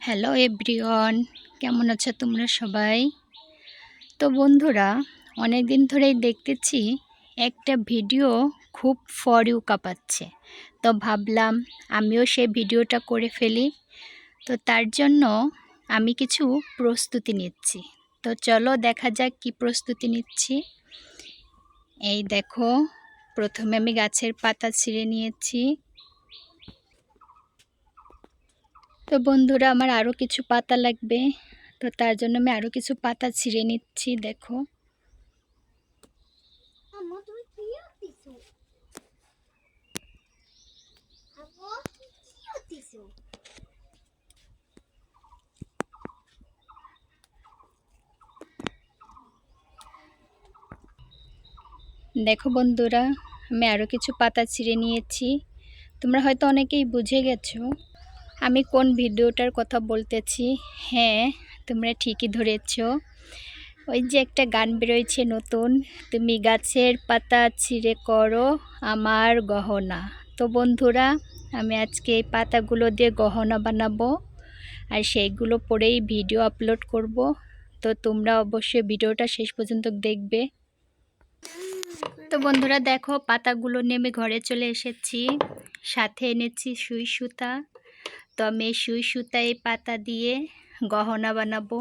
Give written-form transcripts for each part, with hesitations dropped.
Hello everyone, কেমন আছো তোমরা সবাই? তো বন্ধুরা, অনেক দিন ধরেই দেখতেছি একটা ভিডিও খুব ফর ইউ কাঁপাচ্ছে। তো ভাবলাম আমিও সেই ভিডিওটা করে ফেলি। তো তার জন্য আমি কিছু প্রস্তুতি নিচ্ছি। তো চলো দেখা যাক কি প্রস্তুতি নিচ্ছি। এই দেখো, প্রথমে আমি গাছের পাতা ছিঁড়ে নিয়েছি। তো বন্ধুরা, আমার আরও কিছু পাতা লাগবে। তো তার জন্য আমি আরও কিছু পাতা ছিঁড়ে নিচ্ছি। দেখো, দেখো বন্ধুরা, আমি আরও কিছু পাতা ছিঁড়ে নিয়েছি। তোমরা হয়তো অনেকেই বুঝে গেছো আমি কোন ভিডিওটার কথা বলতেছি। হ্যাঁ, তোমরা ঠিকই ধরেছো। ওই যে একটা গান বেরোয়ছে নতুন, তুমি গাছের পাতা ছিঁড়ে করো আমার গহনা। তো বন্ধুরা, আমি আজকে এই পাতাগুলো দিয়ে গহনা বানাবো, আর সেইগুলো পরেই ভিডিও আপলোড করব। তো তোমরা অবশ্যই ভিডিওটা শেষ পর্যন্ত দেখবে। তো বন্ধুরা দেখো, পাতাগুলো নিয়ে আমি ঘরে চলে এসেছি। সাথে এনেছি সুই সুতা। তো আমি এই সুই সুতা এই পাতা দিয়ে গহনা বানাবো।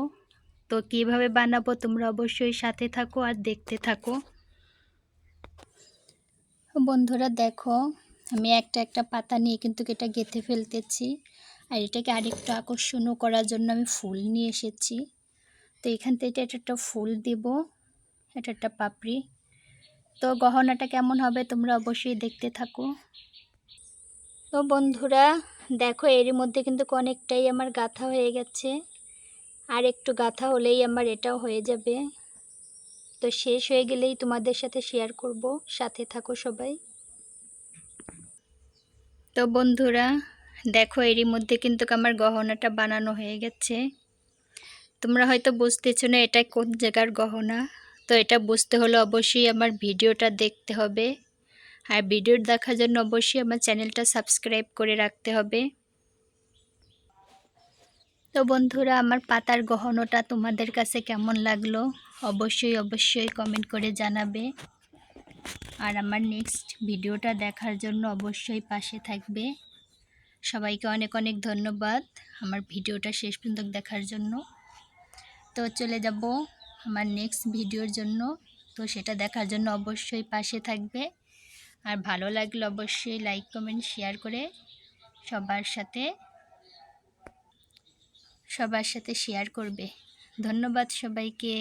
তো কিভাবে বানাবো তোমরা অবশ্যই সাথে থাকো আর দেখতে থাকো। বন্ধুরা দেখো, আমি একটা একটা পাতা নিয়ে কিন্তু এটা গেঁথে ফেলতেছি। আর এটাকে আরেকটু আকর্ষণীয় করার জন্য আমি ফুল নিয়ে এসেছি। তো এখান থেকে এটা একটা ফুল দিব, এটা একটা পাপড়ি। তো গহনাটা কেমন হবে তোমরা অবশ্যই দেখতে থাকো। তো বন্ধুরা দেখো, এরই মধ্যে কিন্তু অনেকটাই আমার গাঁথা হয়ে গেছে। আর একটু গাঁথা হলেই আমার এটাও হয়ে যাবে। তো শেষ হয়ে গেলেই তোমাদের সাথে শেয়ার করব, সাথে থাকো সবাই। তো বন্ধুরা দেখো, এরই মধ্যে কিন্তু আমার গহনাটা বানানো হয়ে গেছে। তোমরা হয়তো বুঝতেছো না এটা কোন জায়গার গহনা। তো এটা বুঝতে হলে অবশ্যই আমার ভিডিওটা দেখতে হবে। আর ভিডিও দেখার জন্য অবশ্যই আমার চ্যানেলটা সাবস্ক্রাইব করে রাখতে হবে। তো বন্ধুরা, আমার পাতার গহনাটা তোমাদের কাছে কেমন লাগলো অবশ্যই কমেন্ট করে জানাবে। আর আমার নেক্সট ভিডিওটা দেখার জন্য অবশ্যই পাশে থাকবে। সবাইকে অনেক অনেক ধন্যবাদ আমার ভিডিওটা শেষ পর্যন্ত দেখার জন্য। তো চলে যাব আমার নেক্সট ভিডিওর জন্য। তো সেটা দেখার জন্য অবশ্যই পাশে থাকবে। আর ভালো লাগলে অবশ্যই লাইক কমেন্ট শেয়ার করে সবার সাথে শেয়ার করবে। ধন্যবাদ সবাইকে।